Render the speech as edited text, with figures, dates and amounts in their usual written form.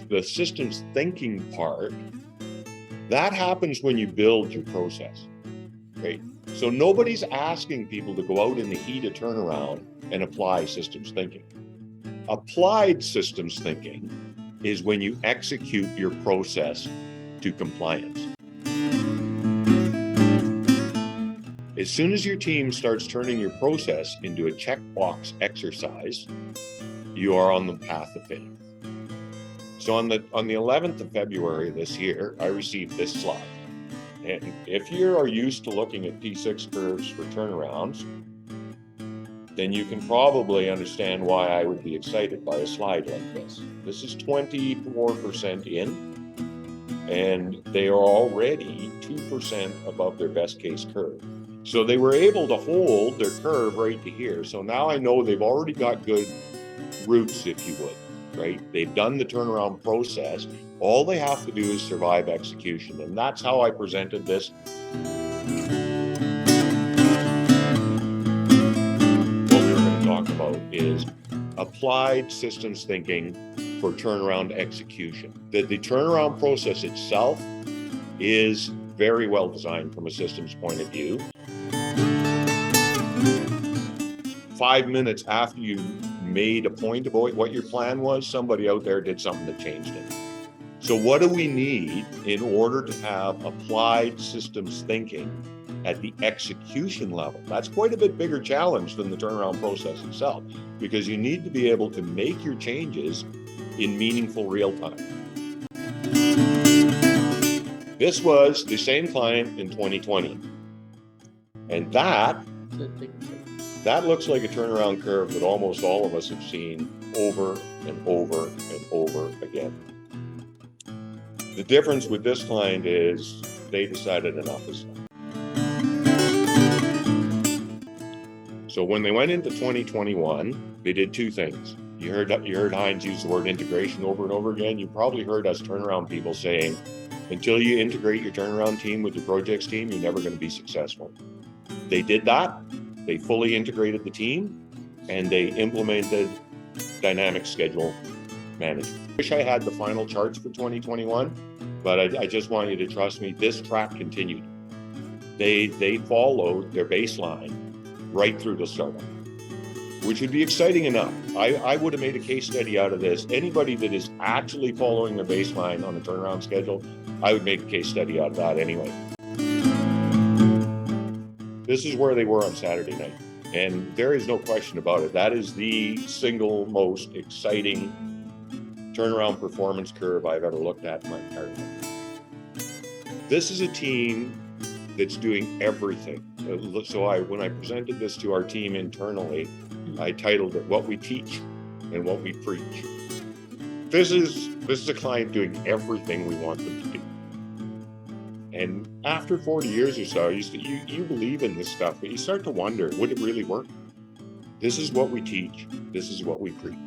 the systems thinking part, that happens when you build your process, right? So nobody's asking people to go out in the heat of turnaround and apply systems thinking. Applied systems thinking is when you execute your process to compliance. As soon as your team starts turning your process into a checkbox exercise, you are on the path of failure. So on the 11th of February this year, I received this slide. And if you are used to looking at P6 curves for turnarounds, then you can probably understand why I would be excited by a slide like this. This is 24% in, and they are already 2% above their best case curve. So they were able to hold their curve right to here. So now I know they've already got good roots, if you would, right? They've done the turnaround process. All they have to do is survive execution. And that's how I presented this. What we were going to talk about is applied systems thinking for turnaround execution. The turnaround process itself is very well designed from a systems point of view. 5 minutes after you made a point about what your plan was, somebody out there did something that changed it. So what do we need in order to have applied systems thinking at the execution level? That's quite a bit bigger challenge than the turnaround process itself, because you need to be able to make your changes in meaningful real time. This was the same client in 2020. And that looks like a turnaround curve that almost all of us have seen over and over and over again. The difference with this client is they decided enough is enough. So when they went into 2021, they did two things. You heard Heinz use the word integration over and over again. You probably heard us turnaround people saying, until you integrate your turnaround team with your projects team, you're never going to be successful. They did that. They fully integrated the team, and they implemented dynamic schedule management. I wish I had the final charts for 2021, but I just want you to trust me, this track continued. They followed their baseline right through the startup, which would be exciting enough. I would have made a case study out of this. Anybody that is actually following their baseline on the turnaround schedule, I would make a case study out of that anyway. This is where they were on Saturday night, and there is no question about it. That is the single most exciting turnaround performance curve I've ever looked at in my entire life. This is a team that's doing everything. So when I presented this to our team internally, I titled it "What We Teach and What We Preach." This is a client doing everything we want them to do. And after 40 years or so, you believe in this stuff, but you start to wonder, would it really work? This is what we teach. This is what we preach.